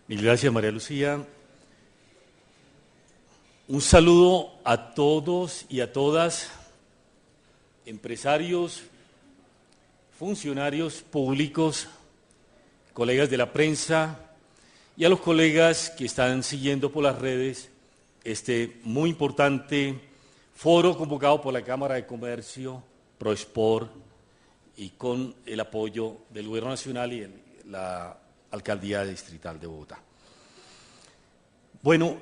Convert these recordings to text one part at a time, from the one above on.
Mil gracias, María Lucía. Un saludo a todos y a todas, empresarios, funcionarios públicos, colegas de la prensa y a los colegas que están siguiendo por las redes este muy importante foro convocado por la Cámara de Comercio, ProExport, y con el apoyo del Gobierno Nacional y la Alcaldía Distrital de Bogotá. Bueno,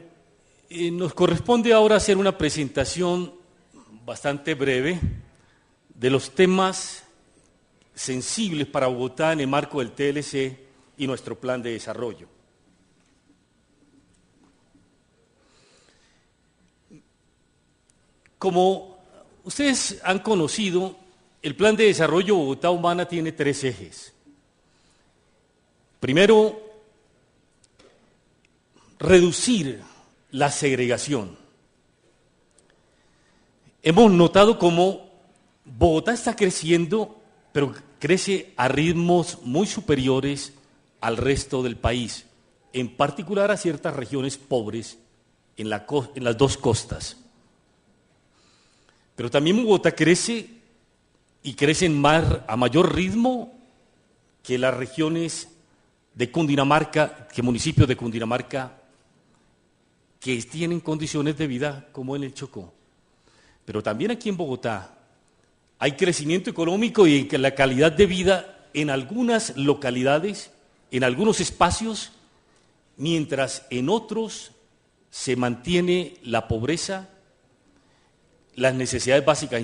nos corresponde ahora hacer una presentación bastante breve de los temas sensibles para Bogotá en el marco del TLC y nuestro plan de desarrollo. Como ustedes han conocido, el plan de desarrollo Bogotá Humana tiene 3 ejes. Primero, reducir la segregación. Hemos notado cómo Bogotá está creciendo, pero crece a ritmos muy superiores al resto del país, en particular a ciertas regiones pobres en las 2 costas. Pero también Bogotá crece y crece a mayor ritmo que las regiones de Cundinamarca, que municipios de Cundinamarca que tienen condiciones de vida como en el Chocó. Pero también aquí en Bogotá hay crecimiento económico y la calidad de vida en algunas localidades, en algunos espacios, mientras en otros se mantiene la pobreza, las necesidades básicas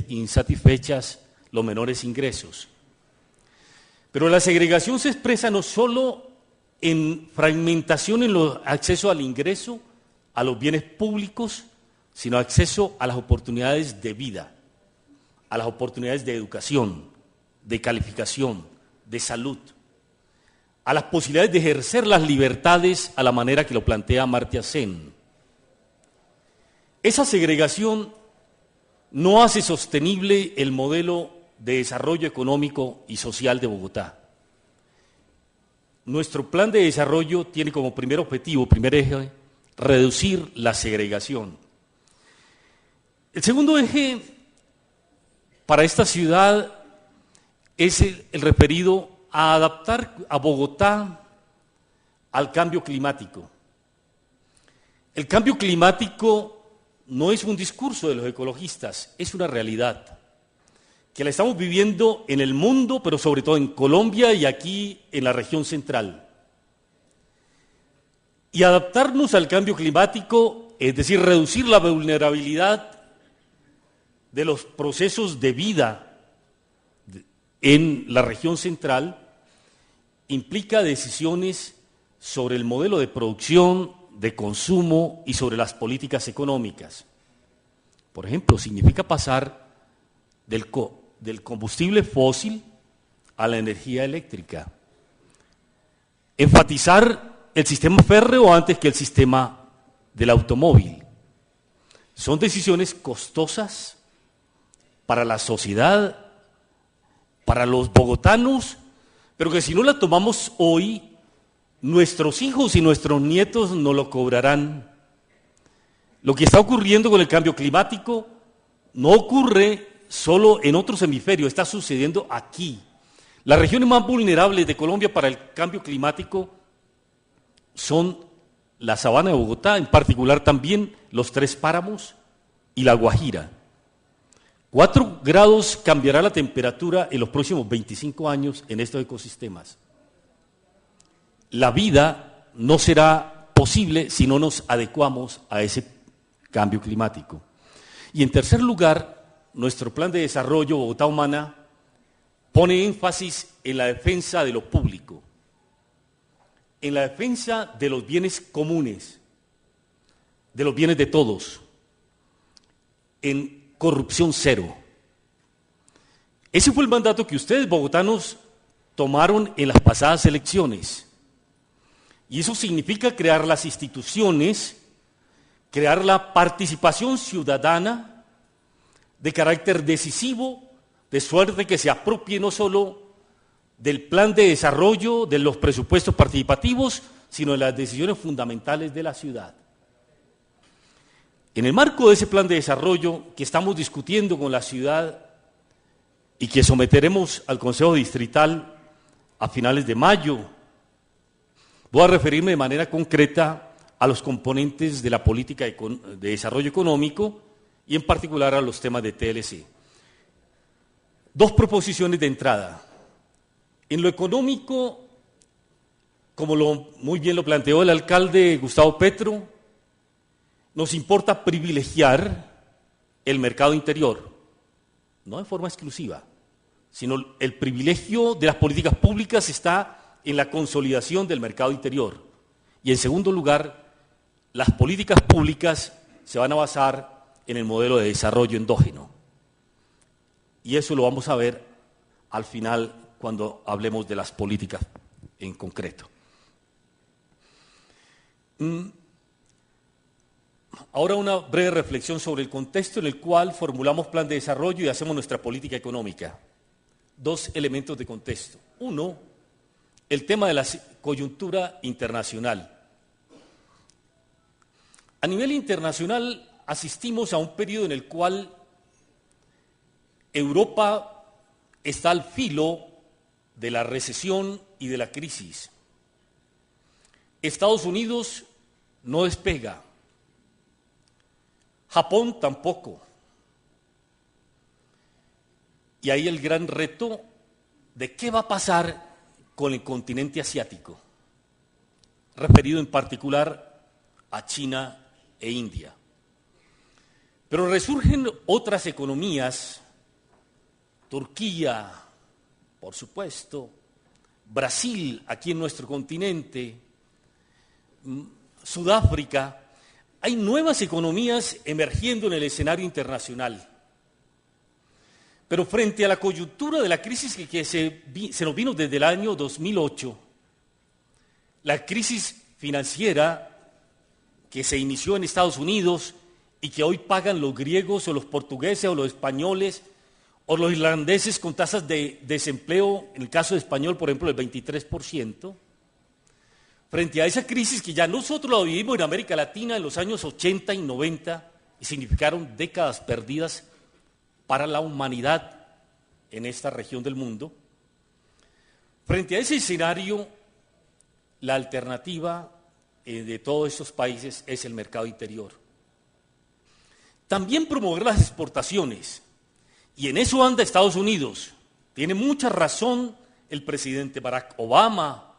insatisfechas, los menores ingresos. Pero la segregación se expresa no solo en fragmentación en el acceso al ingreso, a los bienes públicos, sino acceso a las oportunidades de vida, a las oportunidades de educación, de calificación, de salud, a las posibilidades de ejercer las libertades a la manera que lo plantea Amartya Sen. Esa segregación no hace sostenible el modelo de desarrollo económico y social de Bogotá. Nuestro plan de desarrollo tiene como primer objetivo, primer eje, reducir la segregación. El segundo eje para esta ciudad es el referido a adaptar a Bogotá al cambio climático. El cambio climático no es un discurso de los ecologistas, es una realidad que la estamos viviendo en el mundo, pero sobre todo en Colombia y aquí en la región central. Y adaptarnos al cambio climático, es decir, reducir la vulnerabilidad de los procesos de vida en la región central, implica decisiones sobre el modelo de producción, de consumo y sobre las políticas económicas. Por ejemplo, significa pasar del combustible fósil a la energía eléctrica. Enfatizar el sistema férreo antes que el sistema del automóvil. Son decisiones costosas para la sociedad, para los bogotanos, pero que si no las tomamos hoy, nuestros hijos y nuestros nietos nos lo cobrarán. Lo que está ocurriendo con el cambio climático no ocurre solo en otros hemisferios, está sucediendo aquí. Las regiones más vulnerables de Colombia para el cambio climático son la sabana de Bogotá, en particular también los 3 páramos y la Guajira. 4 grados cambiará la temperatura en los próximos 25 años en estos ecosistemas. La vida no será posible si no nos adecuamos a ese cambio climático. Y en tercer lugar, nuestro plan de desarrollo Bogotá Humana pone énfasis en la defensa de lo público, en la defensa de los bienes comunes, de los bienes de todos, en corrupción cero. Ese fue el mandato que ustedes, bogotanos, tomaron en las pasadas elecciones. Y eso significa crear las instituciones, crear la participación ciudadana de carácter decisivo, de suerte que se apropie no solo del plan de desarrollo, de los presupuestos participativos, sino en las decisiones fundamentales de la ciudad. En el marco de ese plan de desarrollo que estamos discutiendo con la ciudad y que someteremos al Consejo Distrital a finales de mayo, voy a referirme de manera concreta a los componentes de la política de desarrollo económico y en particular a los temas de TLC. Dos proposiciones de entrada. En lo económico, como muy bien lo planteó el alcalde Gustavo Petro, nos importa privilegiar el mercado interior, no de forma exclusiva, sino el privilegio de las políticas públicas está en la consolidación del mercado interior. Y en segundo lugar, las políticas públicas se van a basar en el modelo de desarrollo endógeno. Y eso lo vamos a ver al final cuando hablemos de las políticas en concreto. Ahora una breve reflexión sobre el contexto en el cual formulamos plan de desarrollo y hacemos nuestra política económica. Dos elementos de contexto. Uno, el tema de la coyuntura internacional. A nivel internacional asistimos a un periodo en el cual Europa está al filo de la recesión y de la crisis. Estados Unidos no despega. Japón tampoco. Y ahí el gran reto de qué va a pasar con el continente asiático, referido en particular a China e India. Pero resurgen otras economías, Turquía, por supuesto, Brasil, aquí en nuestro continente, Sudáfrica. Hay nuevas economías emergiendo en el escenario internacional. Pero frente a la coyuntura de la crisis que se nos vino desde el año 2008, la crisis financiera que se inició en Estados Unidos y que hoy pagan los griegos o los portugueses o los españoles o los irlandeses con tasas de desempleo, en el caso de español, por ejemplo, del 23%, frente a esa crisis que ya nosotros la vivimos en América Latina en los años 80 y 90 y significaron décadas perdidas para la humanidad en esta región del mundo, frente a ese escenario, la alternativa de todos estos países es el mercado interior. También promover las exportaciones, y en eso anda Estados Unidos. Tiene mucha razón el presidente Barack Obama,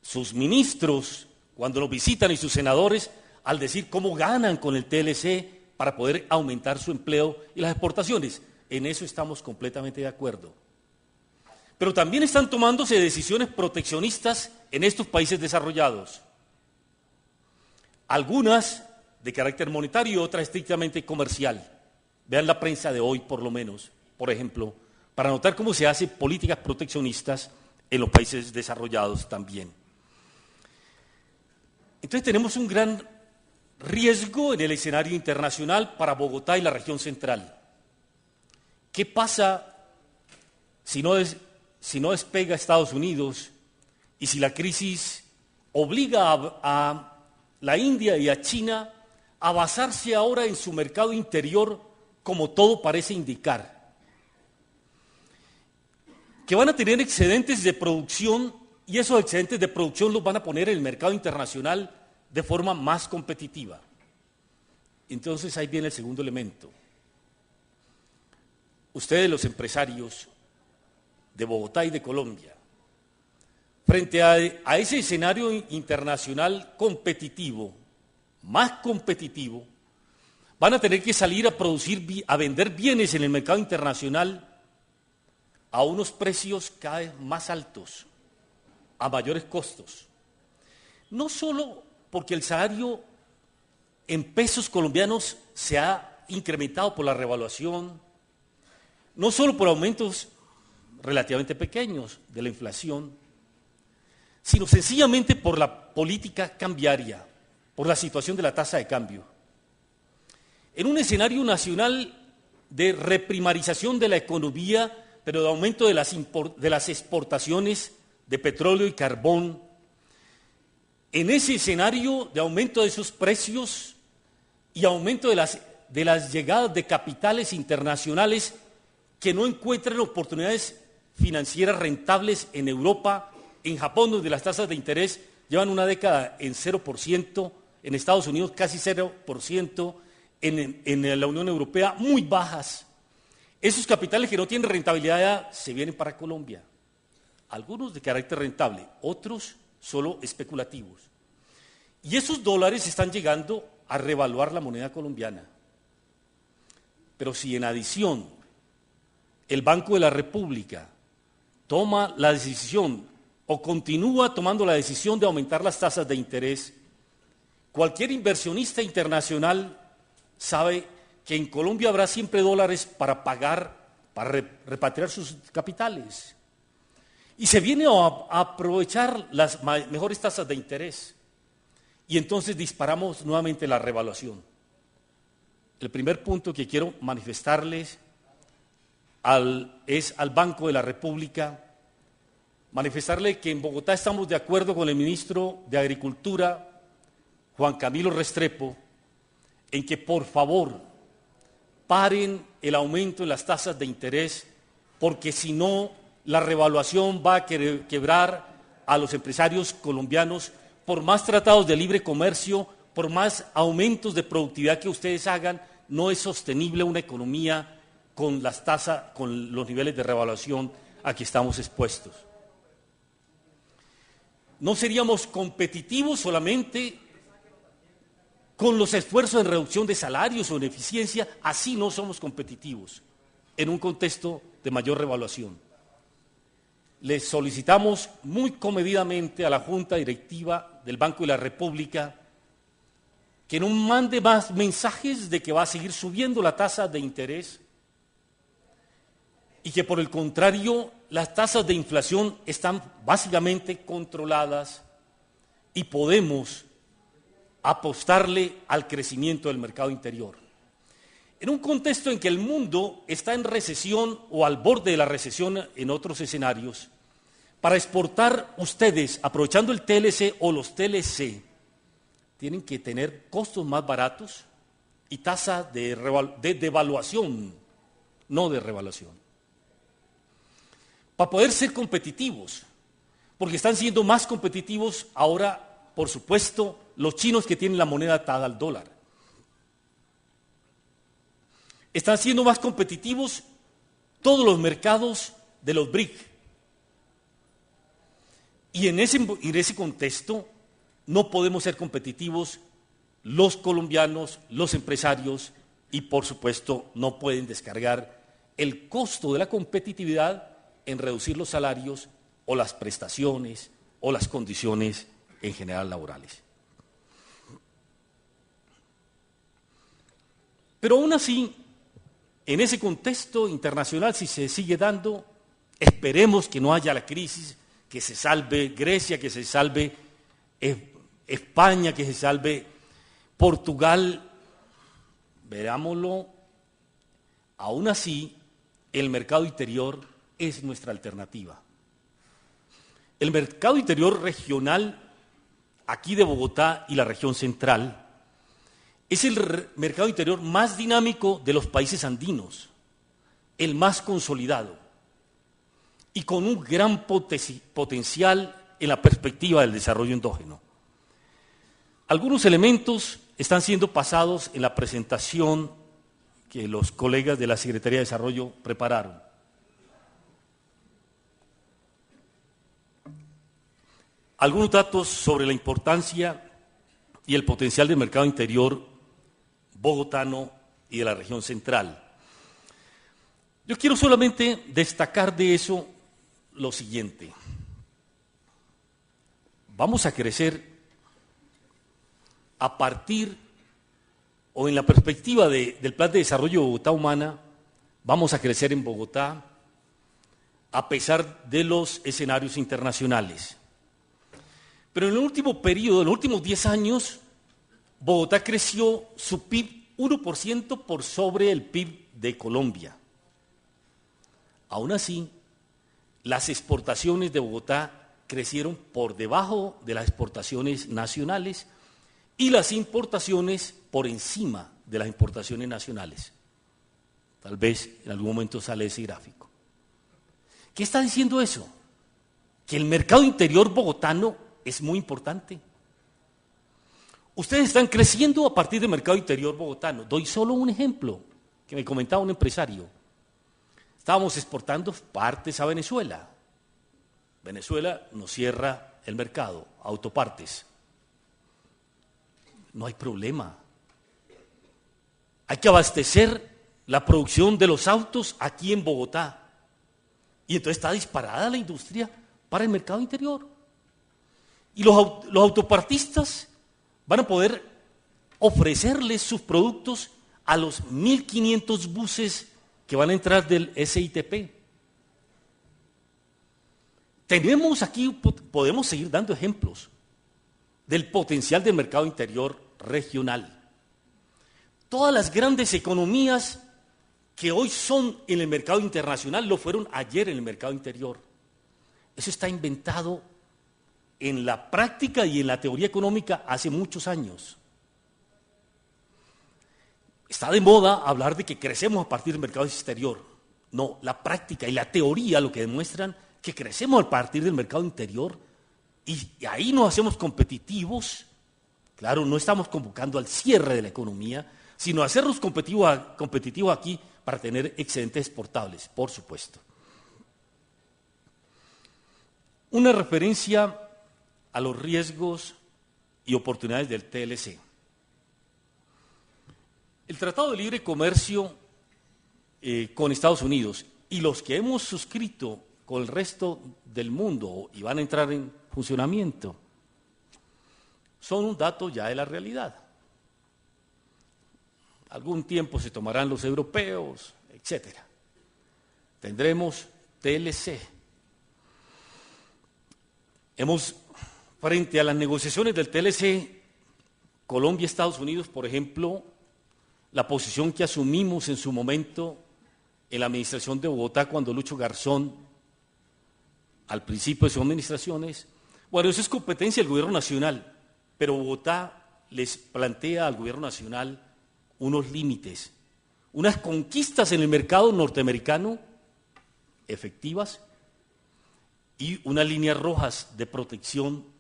sus ministros, cuando los visitan y sus senadores, al decir cómo ganan con el TLC para poder aumentar su empleo y las exportaciones. En eso estamos completamente de acuerdo. Pero también están tomándose decisiones proteccionistas en estos países desarrollados. Algunas de carácter monetario y otras estrictamente comercial. Vean la prensa de hoy, por lo menos, por ejemplo, para notar cómo se hacen políticas proteccionistas en los países desarrollados también. Entonces tenemos un gran riesgo en el escenario internacional para Bogotá y la región central. ¿Qué pasa si no despega Estados Unidos y si la crisis obliga a la India y a China a basarse ahora en su mercado interior, como todo parece indicar? Que van a tener excedentes de producción y esos excedentes de producción los van a poner en el mercado internacional de forma más competitiva. Entonces ahí viene el segundo elemento. Ustedes, los empresarios de Bogotá y de Colombia, frente a ese escenario internacional competitivo, más competitivo, van a tener que salir a producir, a vender bienes en el mercado internacional a unos precios cada vez más altos, a mayores costos. No solo porque el salario en pesos colombianos se ha incrementado por la revaluación, no solo por aumentos relativamente pequeños de la inflación, sino sencillamente por la política cambiaria, por la situación de la tasa de cambio. En un escenario nacional de reprimarización de la economía, pero de aumento de las exportaciones de petróleo y carbón, En ese escenario de aumento de sus precios y aumento de las llegadas de capitales internacionales que no encuentran oportunidades financieras rentables en Europa, en Japón, donde las tasas de interés llevan una década en 0%, en Estados Unidos casi 0%, en la Unión Europea muy bajas. Esos capitales que no tienen rentabilidad se vienen para Colombia. Algunos de carácter rentable, otros solo especulativos. Y esos dólares están llegando a revaluar la moneda colombiana. Pero si en adición el Banco de la República toma la decisión o continúa tomando la decisión de aumentar las tasas de interés, cualquier inversionista internacional sabe que en Colombia habrá siempre dólares para pagar, para repatriar sus capitales. Y se viene a aprovechar las mejores tasas de interés. Y entonces disparamos nuevamente la revaluación. El primer punto que quiero manifestarles es al Banco de la República, manifestarle que en Bogotá estamos de acuerdo con el ministro de Agricultura, Juan Camilo Restrepo, en que por favor paren el aumento en las tasas de interés, porque si no, la revaluación va a quebrar a los empresarios colombianos. Por más tratados de libre comercio, por más aumentos de productividad que ustedes hagan, no es sostenible una economía con las tasas, con los niveles de revaluación a que estamos expuestos. No seríamos competitivos solamente con los esfuerzos en reducción de salarios o en eficiencia, así no somos competitivos en un contexto de mayor revaluación. Les solicitamos muy comedidamente a la Junta Directiva del Banco de la República que no mande más mensajes de que va a seguir subiendo la tasa de interés y que por el contrario las tasas de inflación están básicamente controladas y podemos apostarle al crecimiento del mercado interior. En un contexto en que el mundo está en recesión o al borde de la recesión en otros escenarios, para exportar ustedes, aprovechando el TLC o los TLC, tienen que tener costos más baratos y tasa de devaluación, no de revaluación, para poder ser competitivos, porque están siendo más competitivos ahora, por supuesto, los chinos que tienen la moneda atada al dólar. Están siendo más competitivos todos los mercados de los BRIC. Y en ese contexto no podemos ser competitivos los colombianos, los empresarios y por supuesto no pueden descargar el costo de la competitividad en reducir los salarios o las prestaciones o las condiciones en general laborales. Pero aún así, en ese contexto internacional, si se sigue dando, esperemos que no haya la crisis, que se salve Grecia, que se salve España, que se salve Portugal, veámoslo, aún así el mercado interior es nuestra alternativa. El mercado interior regional, aquí de Bogotá y la región central, es el mercado interior más dinámico de los países andinos, el más consolidado y con un gran potencial en la perspectiva del desarrollo endógeno. Algunos elementos están siendo pasados en la presentación que los colegas de la Secretaría de Desarrollo prepararon. Algunos datos sobre la importancia y el potencial del mercado interior bogotano y de la región central. Yo quiero solamente destacar de eso lo siguiente. Vamos a crecer a partir o en la perspectiva del Plan de Desarrollo de Bogotá Humana, vamos a crecer en Bogotá a pesar de los escenarios internacionales. Pero en el último periodo, en los últimos 10 años, Bogotá creció su PIB 1% por sobre el PIB de Colombia. Aún así, las exportaciones de Bogotá crecieron por debajo de las exportaciones nacionales y las importaciones por encima de las importaciones nacionales. Tal vez en algún momento sale ese gráfico. ¿Qué está diciendo eso? Que el mercado interior bogotano es muy importante. Ustedes están creciendo a partir del mercado interior bogotano. Doy solo un ejemplo que me comentaba un empresario. Estábamos exportando partes a Venezuela. Venezuela nos cierra el mercado, autopartes. No hay problema. Hay que abastecer la producción de los autos aquí en Bogotá. Y entonces está disparada la industria para el mercado interior. Y los autopartistas van a poder ofrecerles sus productos a los 1.500 buses que van a entrar del SITP. Tenemos aquí, podemos seguir dando ejemplos del potencial del mercado interior regional. Todas las grandes economías que hoy son en el mercado internacional lo fueron ayer en el mercado interior. Eso está inventado en la práctica y en la teoría económica hace muchos años. Está de moda hablar de que crecemos a partir del mercado exterior. No, la práctica y la teoría lo que demuestran que crecemos a partir del mercado interior y ahí nos hacemos competitivos. Claro, no estamos convocando al cierre de la economía, sino a hacernos competitivos aquí para tener excedentes exportables, por supuesto. Una referencia a los riesgos y oportunidades del TLC. El Tratado de Libre Comercio con Estados Unidos y los que hemos suscrito con el resto del mundo y van a entrar en funcionamiento son un dato ya de la realidad. Algún tiempo se tomarán los europeos, etc. Tendremos TLC. Frente a las negociaciones del TLC, Colombia y Estados Unidos, por ejemplo, la posición que asumimos en su momento en la administración de Bogotá cuando Lucho Garzón, al principio de sus administraciones, bueno, eso es competencia del gobierno nacional, pero Bogotá les plantea al gobierno nacional unos límites, unas conquistas en el mercado norteamericano efectivas y unas líneas rojas de protección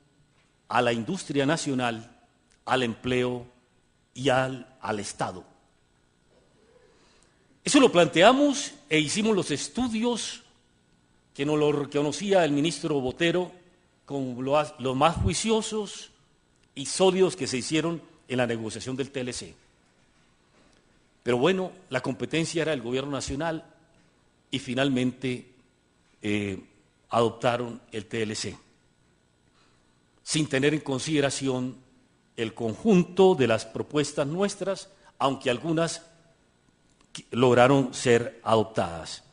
a la industria nacional, al empleo y al Estado. Eso lo planteamos e hicimos los estudios que nos lo reconocía el ministro Botero como los más juiciosos y sólidos que se hicieron en la negociación del TLC. Pero bueno, la competencia era el gobierno nacional y finalmente adoptaron el TLC, sin tener en consideración el conjunto de las propuestas nuestras, aunque algunas lograron ser adoptadas.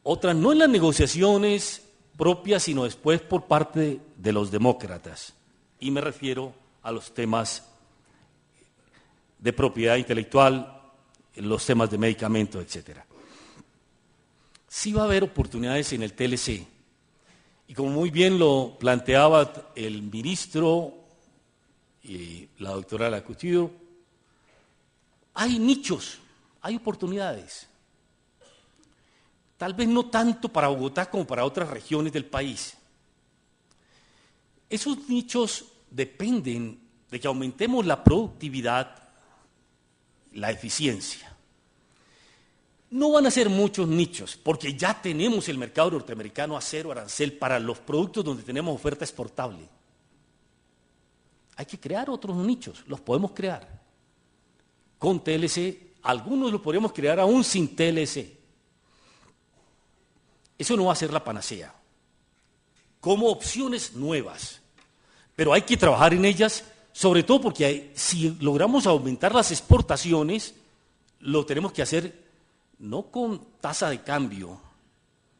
Otras no en las negociaciones propias, sino después por parte de los demócratas. Y me refiero a los temas de propiedad intelectual, los temas de medicamentos, etc. Sí va a haber oportunidades en el TLC. Y como muy bien lo planteaba el ministro y la doctora Lacouture, hay nichos, hay oportunidades. Tal vez no tanto para Bogotá como para otras regiones del país. Esos nichos dependen de que aumentemos la productividad, la eficiencia. No van a ser muchos nichos, porque ya tenemos el mercado norteamericano a cero arancel para los productos donde tenemos oferta exportable. Hay que crear otros nichos, los podemos crear. Con TLC, algunos los podríamos crear aún sin TLC. Eso no va a ser la panacea. Como opciones nuevas. Pero hay que trabajar en ellas, sobre todo porque si logramos aumentar las exportaciones, lo tenemos que hacer no con tasa de cambio,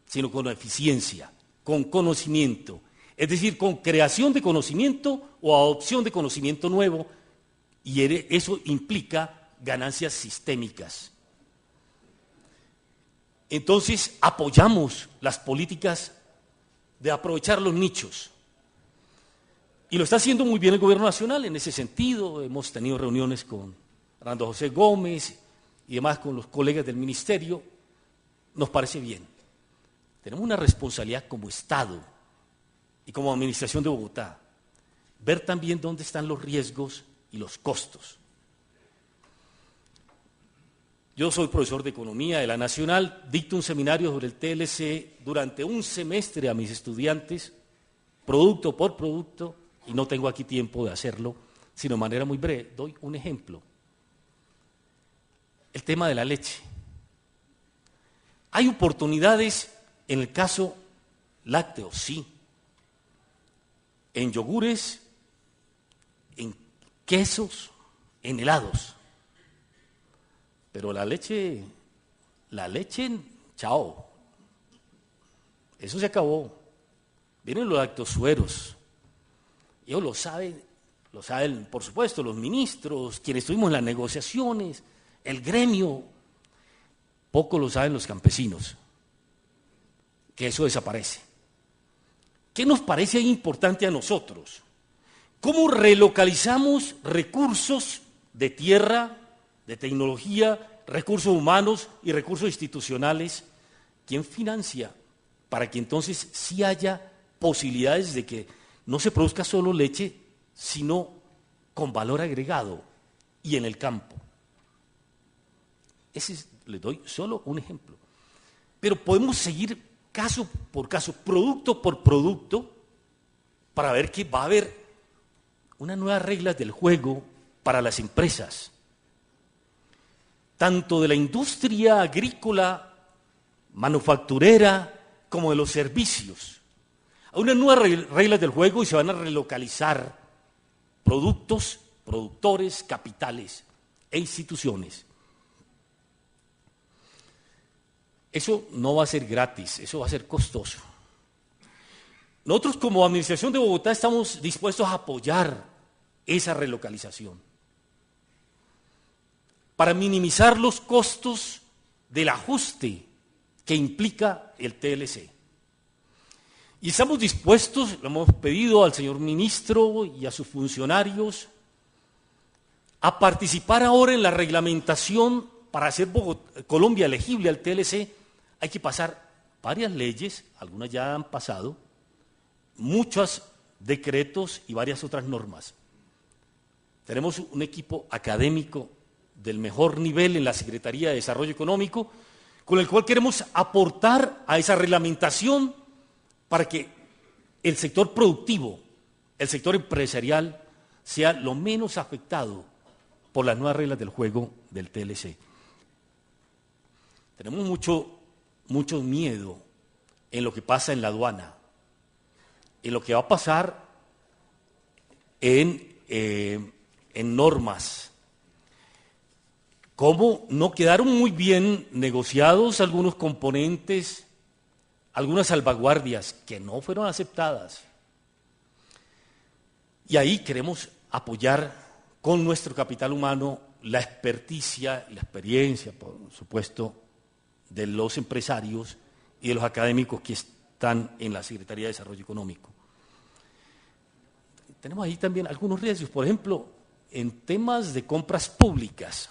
sino con eficiencia, con conocimiento. Es decir, con creación de conocimiento o adopción de conocimiento nuevo, y eso implica ganancias sistémicas. Entonces, apoyamos las políticas de aprovechar los nichos. Y lo está haciendo muy bien el gobierno nacional en ese sentido. Hemos tenido reuniones con Hernando José Gómez y demás con los colegas del ministerio. Nos parece bien. Tenemos una responsabilidad como Estado y como Administración de Bogotá, ver también dónde están los riesgos y los costos. Yo soy profesor de Economía de la Nacional, dicto un seminario sobre el TLC durante un semestre a mis estudiantes, producto por producto, y no tengo aquí tiempo de hacerlo, sino de manera muy breve. Doy un ejemplo. El tema de la leche. Hay oportunidades en el caso lácteo, sí. En yogures, en quesos, en helados. Pero la leche, chao. Eso se acabó. Vienen los lactosueros. Ellos lo saben, por supuesto, los ministros, quienes estuvimos en las negociaciones, el gremio. Poco lo saben los campesinos, que eso desaparece. ¿Qué nos parece importante a nosotros? ¿Cómo relocalizamos recursos de tierra, de tecnología, recursos humanos y recursos institucionales? ¿Quién financia? Para que entonces sí haya posibilidades de que no se produzca solo leche, sino con valor agregado y en el campo. Les doy solo un ejemplo. Pero podemos seguir caso por caso, producto por producto, para ver que va a haber unas nuevas reglas del juego para las empresas, tanto de la industria agrícola, manufacturera, como de los servicios. Hay unas nuevas reglas del juego y se van a relocalizar productos, productores, capitales e instituciones. Eso no va a ser gratis, eso va a ser costoso. Nosotros como Administración de Bogotá estamos dispuestos a apoyar esa relocalización para minimizar los costos del ajuste que implica el TLC. Y estamos dispuestos, lo hemos pedido al señor ministro y a sus funcionarios, a participar ahora en la reglamentación para hacer Colombia elegible al TLC. Hay que pasar varias leyes, algunas ya han pasado, muchos decretos y varias otras normas. Tenemos un equipo académico del mejor nivel en la Secretaría de Desarrollo Económico, con el cual queremos aportar a esa reglamentación para que el sector productivo, el sector empresarial, sea lo menos afectado por las nuevas reglas del juego del TLC. Tenemos mucho miedo en lo que pasa en la aduana, en lo que va a pasar en normas. Cómo no quedaron muy bien negociados algunos componentes, algunas salvaguardias que no fueron aceptadas. Y ahí queremos apoyar con nuestro capital humano la experticia y la experiencia, por supuesto, de los empresarios y de los académicos que están en la Secretaría de Desarrollo Económico. Tenemos ahí también algunos riesgos, por ejemplo, en temas de compras públicas.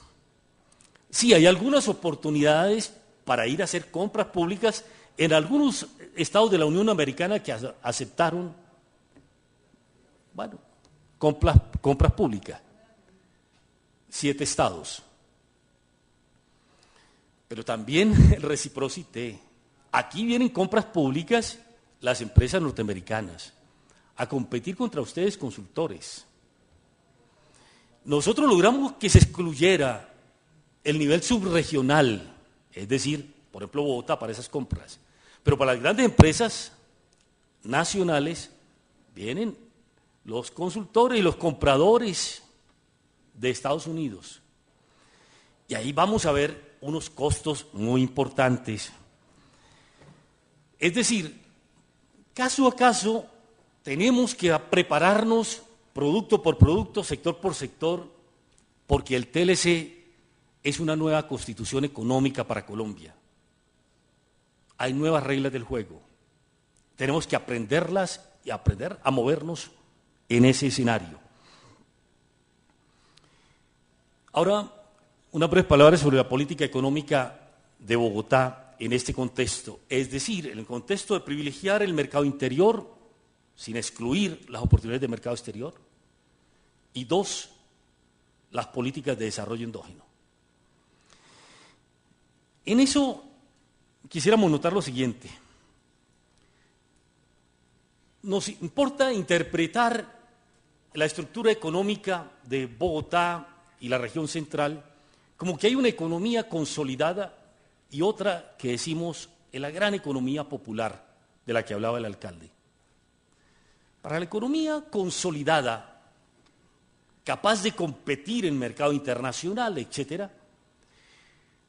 Sí, hay algunas oportunidades para ir a hacer compras públicas en algunos estados de la Unión Americana que aceptaron, compras públicas. 7 estados. Pero también el reciprocité. Aquí vienen compras públicas las empresas norteamericanas a competir contra ustedes, consultores. Nosotros logramos que se excluyera el nivel subregional, es decir, por ejemplo, Bogotá para esas compras. Pero para las grandes empresas nacionales vienen los consultores y los compradores de Estados Unidos. Y ahí vamos a ver unos costos muy importantes. Es decir, caso a caso, tenemos que prepararnos producto por producto, sector por sector, porque el TLC es una nueva constitución económica para Colombia. Hay nuevas reglas del juego Tenemos que aprenderlas y aprender a movernos en ese escenario. Ahora, unas breves palabras sobre la política económica de Bogotá en este contexto, es decir, en el contexto de privilegiar el mercado interior sin excluir las oportunidades de mercado exterior, y dos, las políticas de desarrollo endógeno. En eso quisiéramos notar lo siguiente. Nos importa interpretar la estructura económica de Bogotá y la región central como que hay una economía consolidada y otra que decimos es la gran economía popular de la que hablaba el alcalde. Para la economía consolidada, capaz de competir en el mercado internacional, etcétera,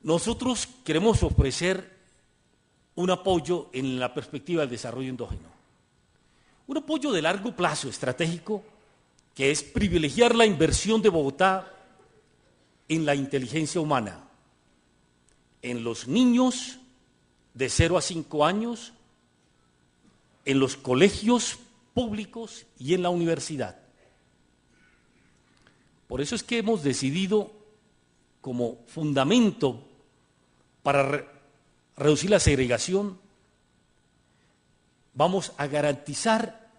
nosotros queremos ofrecer un apoyo en la perspectiva del desarrollo endógeno. Un apoyo de largo plazo estratégico que es privilegiar la inversión de Bogotá en la inteligencia humana, en los niños de 0 a 5 años, en los colegios públicos y en la universidad. Por eso es que hemos decidido como fundamento para reducir la segregación, vamos a garantizar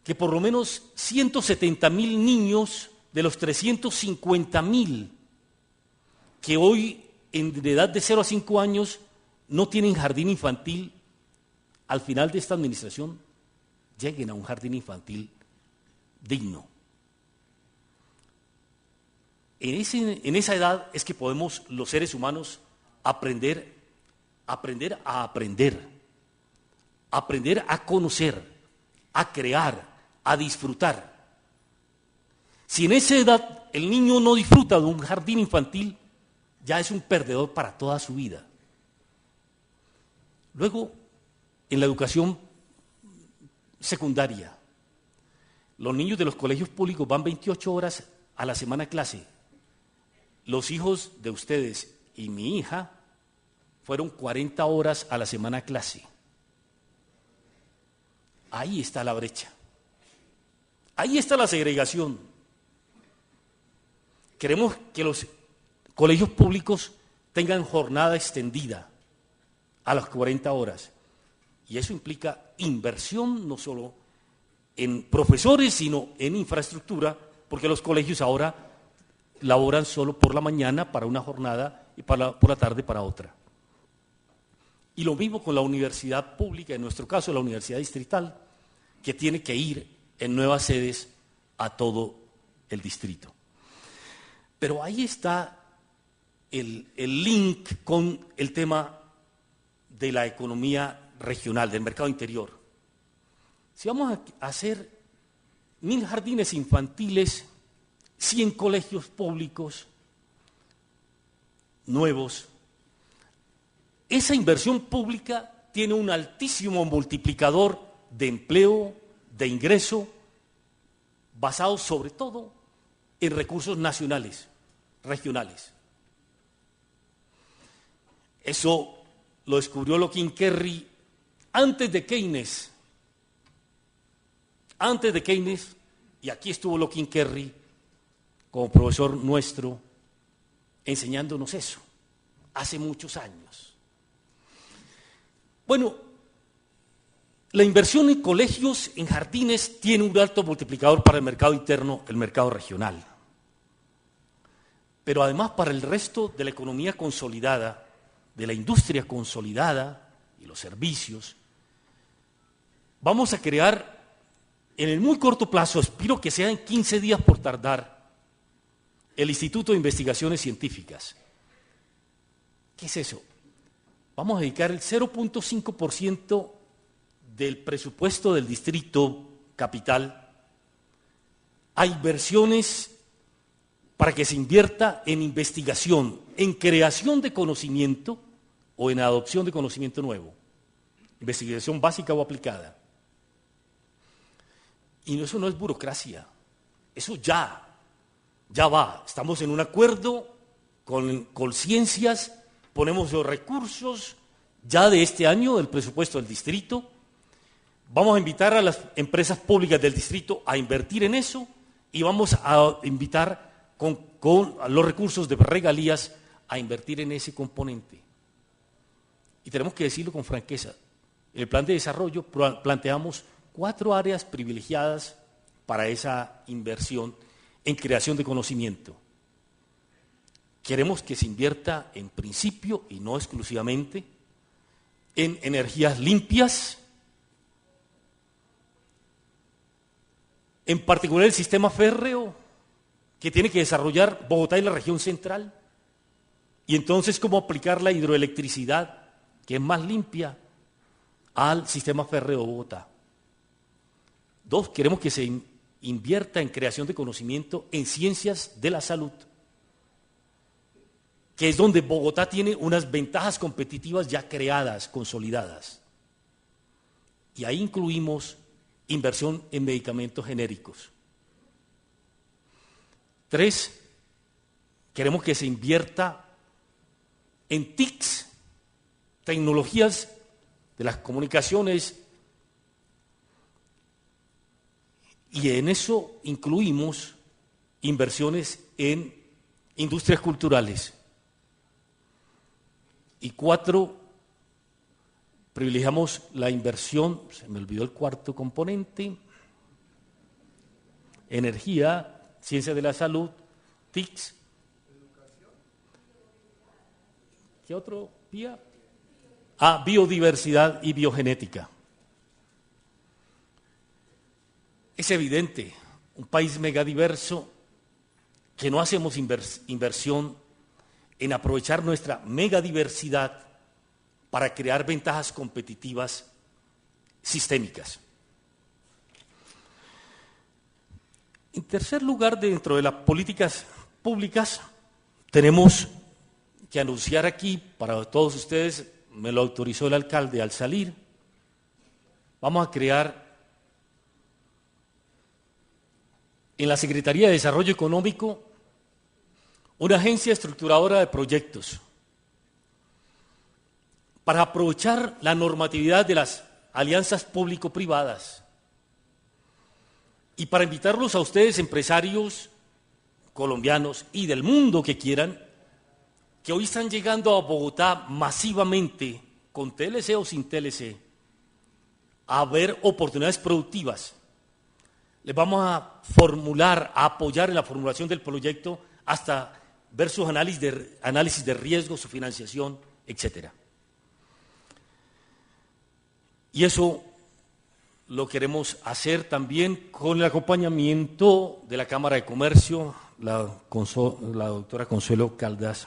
que por lo menos 170,000 niños de los 350,000 que hoy en edad de 0 a 5 años no tienen jardín infantil, al final de esta administración lleguen a un jardín infantil digno. En esa edad es que podemos los seres humanos aprender a conocer, a crear, a disfrutar. Si en esa edad el niño no disfruta de un jardín infantil, ya es un perdedor para toda su vida. Luego, en la educación secundaria, los niños de los colegios públicos van 28 horas a la semana a clase. Los hijos de ustedes y mi hija fueron 40 horas a la semana a clase. Ahí está la brecha. Ahí está la segregación. Queremos que los colegios públicos tengan jornada extendida a las 40 horas. Y eso implica inversión no solo en profesores, sino en infraestructura, porque los colegios ahora laboran solo por la mañana para una jornada y por la tarde para otra. Y lo mismo con la universidad pública, en nuestro caso la universidad distrital, que tiene que ir en nuevas sedes a todo el distrito. Pero ahí está el link con el tema de la economía regional, del mercado interior. Si vamos a hacer 1,000 jardines infantiles, 100 colegios públicos nuevos, esa inversión pública tiene un altísimo multiplicador de empleo, de ingreso, basado sobre todo en recursos nacionales, regionales. Eso lo descubrió Lokin Kerry antes de Keynes. Y aquí estuvo Lokin Kerry como profesor nuestro enseñándonos eso, hace muchos años. Bueno, la inversión en colegios, en jardines, tiene un alto multiplicador para el mercado interno, el mercado regional. Pero además para el resto de la economía consolidada, de la industria consolidada y los servicios, vamos a crear en el muy corto plazo, espero que sea en 15 días por tardar, el Instituto de Investigaciones Científicas. ¿Qué es eso? Vamos a dedicar el 0.5% del presupuesto del distrito capital a inversiones para que se invierta en investigación, en creación de conocimiento o en adopción de conocimiento nuevo, investigación básica o aplicada. Y eso no es burocracia, eso ya va. Estamos en un acuerdo con Colciencias, ponemos los recursos ya de este año del presupuesto del distrito. Vamos a invitar a las empresas públicas del distrito a invertir en eso y vamos a invitar con los recursos de regalías a invertir en ese componente. Y tenemos que decirlo con franqueza. En el plan de desarrollo planteamos 4 áreas privilegiadas para esa inversión en creación de conocimiento. Queremos que se invierta en principio y no exclusivamente en energías limpias, en particular el sistema férreo que tiene que desarrollar Bogotá y la región central, y entonces cómo aplicar la hidroelectricidad, que es más limpia, al sistema férreo de Bogotá. 2, queremos que se invierta en creación de conocimiento en ciencias de la salud, que es donde Bogotá tiene unas ventajas competitivas ya creadas, consolidadas. Y ahí incluimos inversión en medicamentos genéricos. 3, queremos que se invierta en TICs, tecnologías de las comunicaciones, y en eso incluimos inversiones en industrias culturales. Y 4, privilegiamos la inversión, se me olvidó el 4 componente, energía, ciencia de la salud, TICs. ¿Qué otro día? Biodiversidad y biogenética. Es evidente, un país megadiverso, que no hacemos inversión en aprovechar nuestra megadiversidad para crear ventajas competitivas sistémicas. En tercer lugar, dentro de las políticas públicas, tenemos que anunciar aquí para todos ustedes, me lo autorizó el alcalde al salir, vamos a crear en la Secretaría de Desarrollo Económico una agencia estructuradora de proyectos para aprovechar la normatividad de las alianzas público-privadas y para invitarlos a ustedes, empresarios colombianos y del mundo que quieran, que hoy están llegando a Bogotá masivamente, con TLC o sin TLC, a ver oportunidades productivas. Les vamos a apoyar en la formulación del proyecto hasta ver sus análisis de riesgo, su financiación, etcétera. Y eso lo queremos hacer también con el acompañamiento de la Cámara de Comercio, la doctora Consuelo Caldas.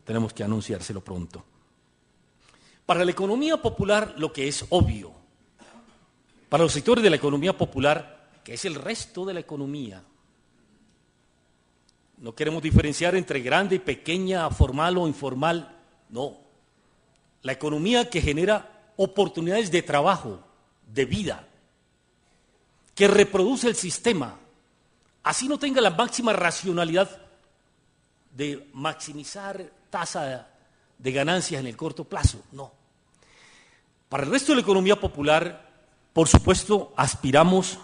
Tenemos que anunciárselo pronto. Para la economía popular, lo que es obvio, para los sectores de la economía popular, que es el resto de la economía, no queremos diferenciar entre grande y pequeña, formal o informal, no. La economía que genera oportunidades de trabajo, de vida, que reproduce el sistema, así no tenga la máxima racionalidad de maximizar tasa de ganancias en el corto plazo, no. Para el resto de la economía popular, por supuesto, aspiramos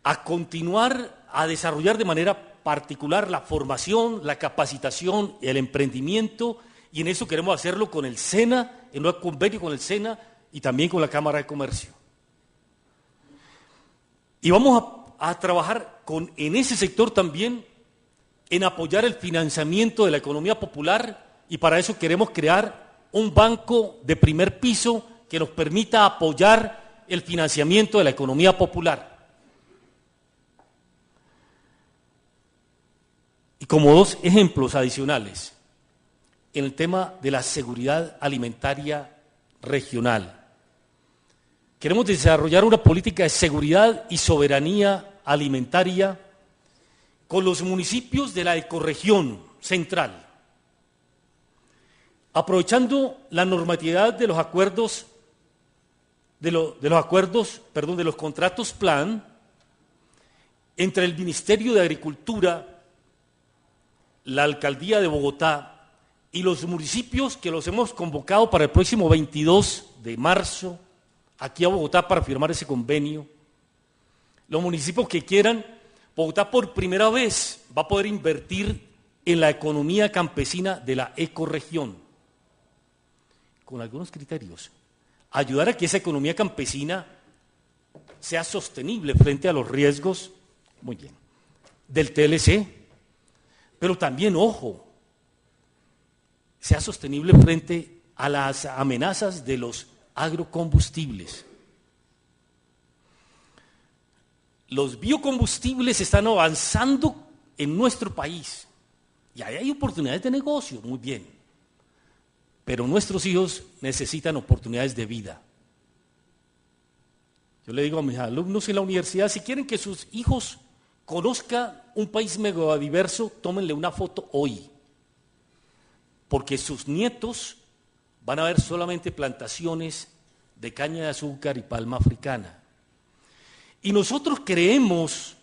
a continuar a desarrollar de manera particular la formación, la capacitación, el emprendimiento, y en eso queremos hacerlo con el SENA, en un convenio con el SENA y también con la Cámara de Comercio. Y vamos a trabajar en ese sector también en apoyar el financiamiento de la economía popular, y para eso queremos crear un banco de primer piso que nos permita apoyar el financiamiento de la economía popular. Y como 2 ejemplos adicionales, en el tema de la seguridad alimentaria regional. Queremos desarrollar una política de seguridad y soberanía alimentaria con los municipios de la ecorregión central, aprovechando la normatividad de los acuerdos, de los contratos plan entre el Ministerio de Agricultura, la Alcaldía de Bogotá y los municipios que los hemos convocado para el próximo 22 de marzo aquí a Bogotá para firmar ese convenio. Los municipios que quieran, Bogotá por primera vez va a poder invertir en la economía campesina de la ecorregión, con algunos criterios. Ayudar a que esa economía campesina sea sostenible frente a los riesgos, muy bien, del TLC, pero también, ojo, sea sostenible frente a las amenazas de los agrocombustibles. Los biocombustibles están avanzando en nuestro país y ahí hay oportunidades de negocio, muy bien, pero nuestros hijos necesitan oportunidades de vida. Yo le digo a mis alumnos en la universidad, si quieren que sus hijos conozcan un país megadiverso, tómenle una foto hoy, porque sus nietos van a ver solamente plantaciones de caña de azúcar y palma africana. Y nosotros creemos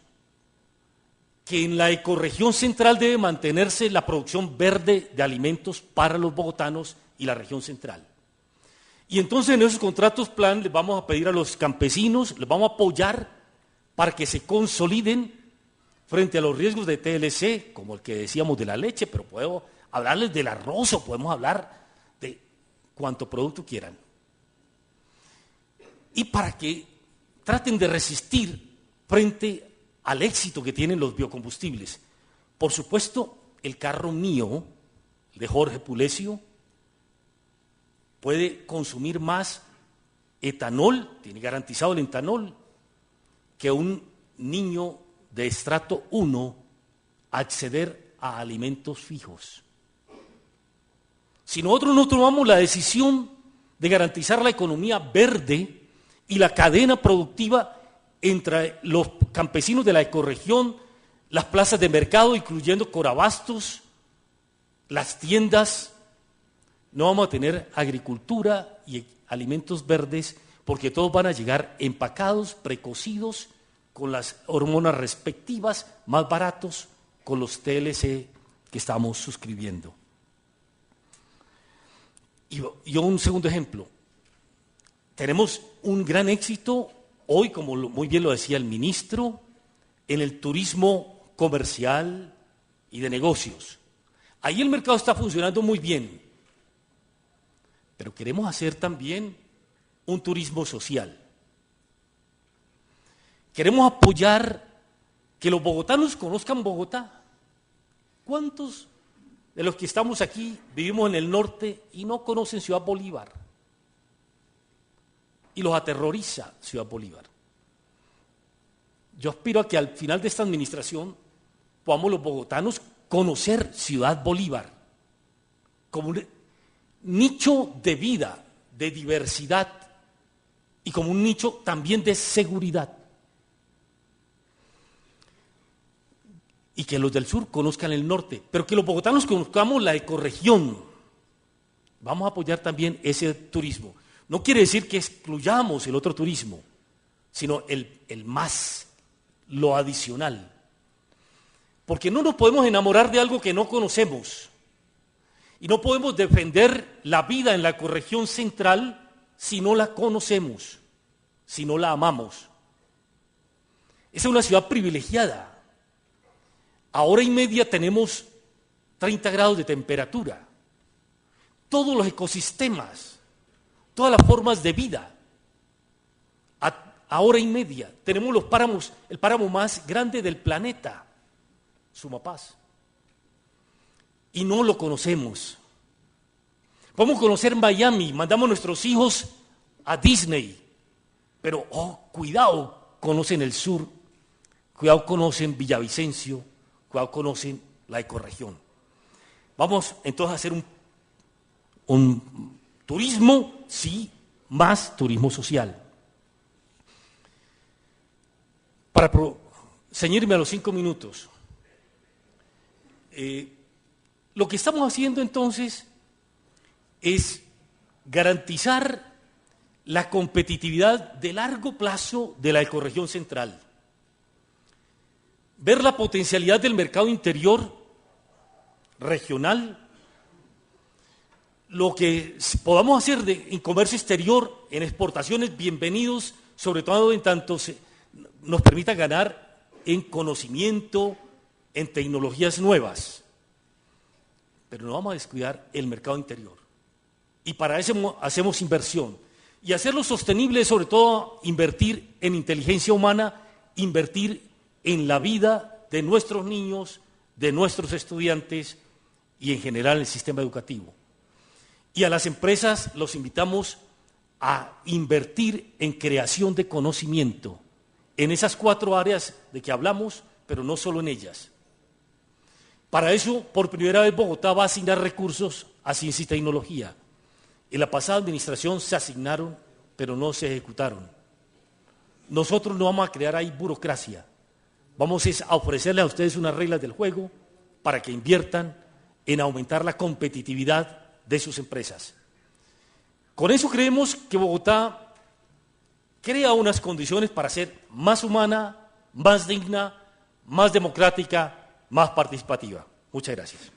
que en la ecorregión central debe mantenerse la producción verde de alimentos para los bogotanos y la región central. Y entonces en esos contratos plan les vamos a pedir a los campesinos, les vamos a apoyar para que se consoliden frente a los riesgos de TLC, como el que decíamos de la leche, pero puedo hablarles del arroz o podemos hablar de cuanto producto quieran. Y para que traten de resistir frente al éxito que tienen los biocombustibles. Por supuesto, el carro mío, de Jorge Pulesio, puede consumir más etanol, tiene garantizado el etanol, que un niño de estrato 1 acceder a alimentos fijos. Si nosotros no tomamos la decisión de garantizar la economía verde y la cadena productiva entre los campesinos de la ecorregión, las plazas de mercado, incluyendo Corabastos, las tiendas, no vamos a tener agricultura y alimentos verdes porque todos van a llegar empacados, precocidos, con las hormonas respectivas, más baratos, con los TLC que estamos suscribiendo. Y un segundo ejemplo. Tenemos un gran éxito hoy, como muy bien lo decía el ministro, en el turismo comercial y de negocios. Ahí el mercado está funcionando muy bien, pero queremos hacer también un turismo social. Queremos apoyar que los bogotanos conozcan Bogotá. ¿Cuántos de los que estamos aquí vivimos en el norte y no conocen Ciudad Bolívar? Y los aterroriza Ciudad Bolívar. Yo aspiro a que al final de esta administración podamos los bogotanos conocer Ciudad Bolívar como un nicho de vida, de diversidad y como un nicho también de seguridad. Y que los del sur conozcan el norte, pero que los bogotanos conozcamos la ecorregión. Vamos a apoyar también ese turismo. No quiere decir que excluyamos el otro turismo, sino el más, lo adicional. Porque no nos podemos enamorar de algo que no conocemos. Y no podemos defender la vida en la ecorregión central si no la conocemos, si no la amamos. Esa es una ciudad privilegiada. A hora y media tenemos 30 grados de temperatura. Todos los ecosistemas, todas las formas de vida. A hora y media tenemos los páramos, el páramo más grande del planeta, Sumapaz. Y no lo conocemos. Podemos conocer Miami, mandamos a nuestros hijos a Disney, pero cuidado, conocen el sur, cuidado, conocen Villavicencio, cuidado, conocen la ecorregión. Vamos entonces a hacer un turismo, sí, más turismo social. Para ceñirme a los 5 minutos, lo que estamos haciendo entonces es garantizar la competitividad de largo plazo de la ecorregión central. Ver la potencialidad del mercado interior regional, lo que podamos hacer en comercio exterior en exportaciones, bienvenidos, sobre todo en tanto nos permita ganar en conocimiento, en tecnologías nuevas. Pero no vamos a descuidar el mercado interior. Y para eso hacemos inversión. Y hacerlo sostenible, sobre todo, invertir en inteligencia humana, invertir en la vida de nuestros niños, de nuestros estudiantes y en general en el sistema educativo. Y a las empresas los invitamos a invertir en creación de conocimiento, en esas 4 áreas de que hablamos, pero no solo en ellas. Para eso, por primera vez, Bogotá va a asignar recursos a ciencia y tecnología. En la pasada administración se asignaron, pero no se ejecutaron. Nosotros no vamos a crear ahí burocracia. Vamos a ofrecerles a ustedes unas reglas del juego para que inviertan en aumentar la competitividad de sus empresas. Con eso creemos que Bogotá crea unas condiciones para ser más humana, más digna, más democrática, más participativa. Muchas gracias.